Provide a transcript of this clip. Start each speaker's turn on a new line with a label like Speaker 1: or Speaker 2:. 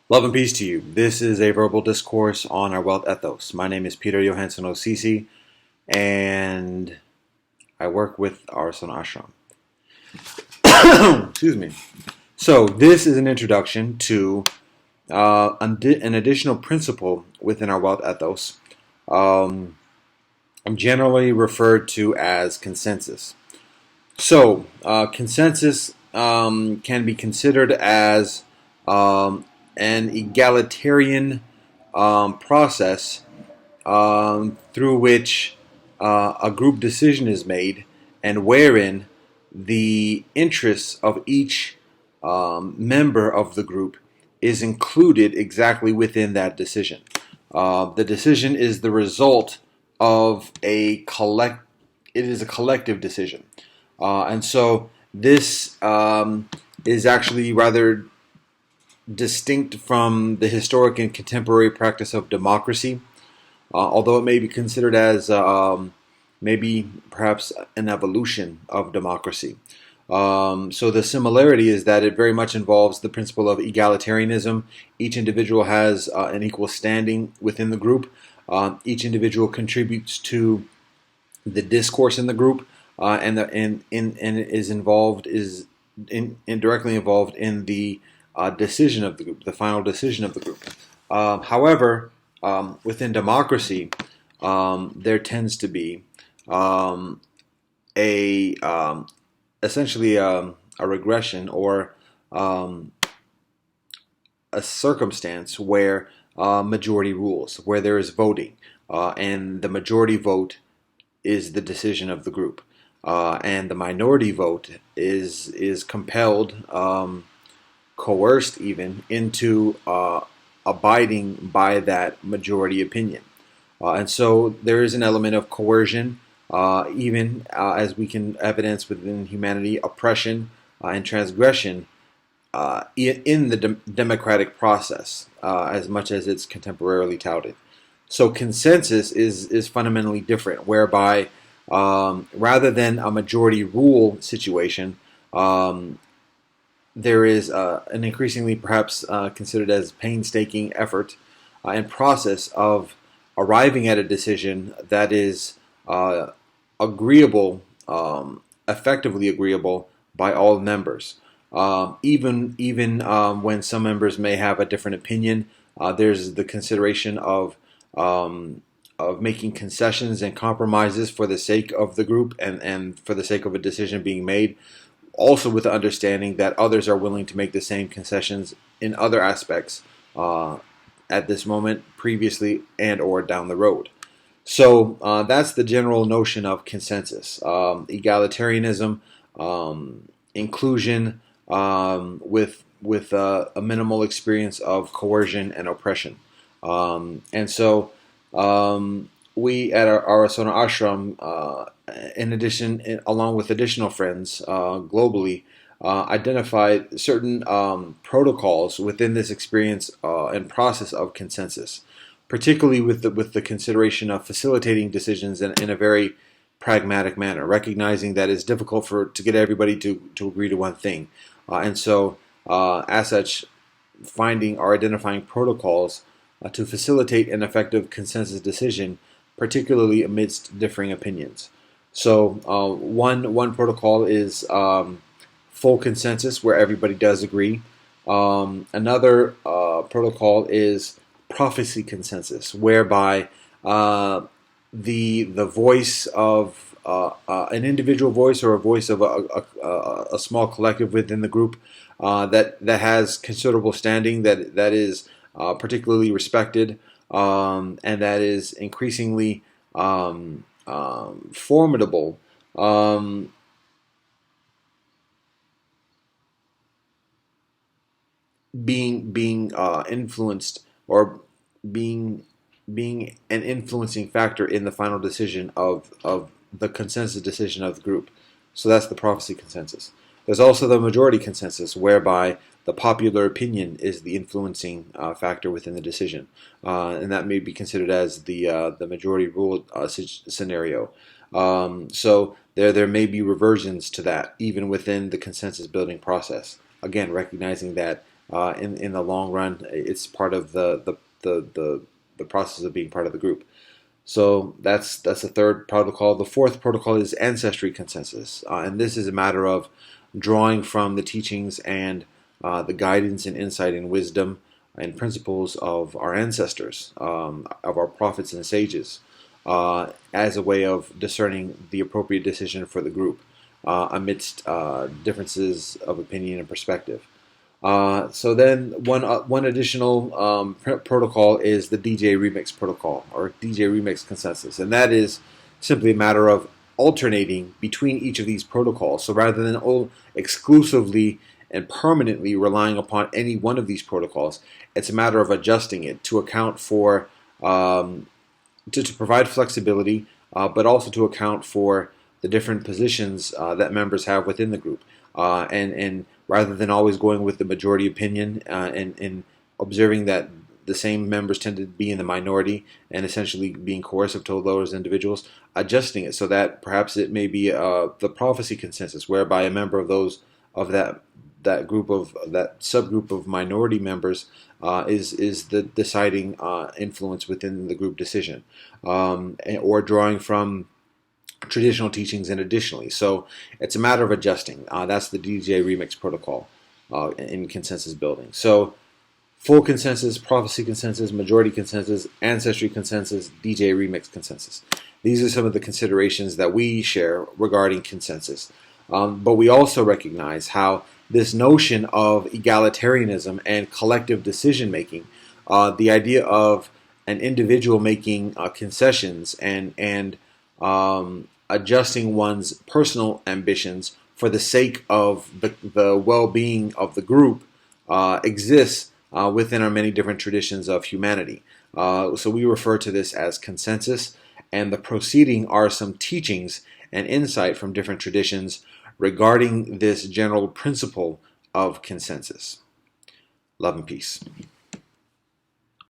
Speaker 1: Love and peace to you. This is a verbal discourse on our Welt Ethos. My name is Peter Johansson Osisi, and I work with Arson Ashram. Excuse me. So, this is an introduction to an additional principle within our Welt Ethos, um, generally referred to as consensus. So, consensus can be considered as an egalitarian process through which a group decision is made and wherein the interests of each member of the group is included exactly within that decision. The decision is the result of it is a collective decision. And so this is actually rather distinct from the historic and contemporary practice of democracy, although it may be considered as maybe perhaps an evolution of democracy. So the similarity is that it very much involves the principle of egalitarianism. Each individual has an equal standing within the group. Each individual contributes to the discourse in the group, and is indirectly involved in the decision of the group, the final decision of the group. However, within democracy, there tends to be a essentially a regression or a circumstance where majority rules, where there is voting, and the majority vote is the decision of the group, and the minority vote is compelled, coerced even, into abiding by that majority opinion. And so there is an element of coercion, even as we can evidence within humanity, oppression and transgression in the democratic process, as much as it's contemporarily touted. So consensus is fundamentally different, whereby rather than a majority rule situation, there is an increasingly perhaps considered as painstaking effort and process of arriving at a decision that is agreeable, effectively agreeable by all members. Even when some members may have a different opinion, there's the consideration of making concessions and compromises for the sake of the group and for the sake of a decision being made, also with the understanding that others are willing to make the same concessions in other aspects at this moment, previously, and or down the road. So that's the general notion of consensus. Egalitarianism, inclusion, with a minimal experience of coercion and oppression. And so we at our Asana Ashram, in addition, along with additional friends globally, identified certain protocols within this experience and process of consensus, particularly with the consideration of facilitating decisions in a very pragmatic manner, recognizing that it's difficult to get everybody to agree to one thing, and so as such, finding or identifying protocols to facilitate an effective consensus decision, particularly amidst differing opinions. So one protocol is full consensus, where everybody does agree. Another protocol is prophecy consensus, whereby the voice of an individual voice or a voice of a small collective within the group that has considerable standing, that is particularly respected, and that is increasingly formidable, being influenced, or being an influencing factor in the final decision of the consensus decision of the group. So that's the prophecy consensus. There's also the majority consensus, whereby the popular opinion is the influencing factor within the decision, and that may be considered as the majority rule scenario. So there may be reversions to that even within the consensus building process. Again, recognizing that in the long run. It's part of the process of being part of the group. So that's the third protocol. The fourth protocol is ancestry consensus, and this is a matter of drawing from the teachings and the guidance and insight and wisdom and principles of our ancestors, of our prophets and sages, as a way of discerning the appropriate decision for the group amidst differences of opinion and perspective. So then one additional protocol is the DJ Remix protocol, or DJ Remix consensus, and that is simply a matter of alternating between each of these protocols. So rather than exclusively and permanently relying upon any one of these protocols, it's a matter of adjusting it to account for to provide flexibility, but also to account for the different positions that members have within the group, and rather than always going with the majority opinion and observing that the same members tend to be in the minority and essentially being coercive to those individuals, adjusting it so that perhaps it may be the prophecy consensus, whereby a member of that group of that subgroup of minority members is the deciding influence within the group decision, or drawing from traditional teachings and additionally. So it's a matter of adjusting. That's the DJ Remix protocol in consensus building. So full consensus, prophecy consensus, majority consensus, ancestry consensus, DJ Remix consensus. These are some of the considerations that we share regarding consensus. But we also recognize how this notion of egalitarianism and collective decision making, the idea of an individual making concessions and adjusting one's personal ambitions for the sake of the well-being of the group exists within our many different traditions of humanity. So we refer to this as consensus, and the preceding are some teachings and insight from different traditions regarding this general principle of consensus. Love and peace.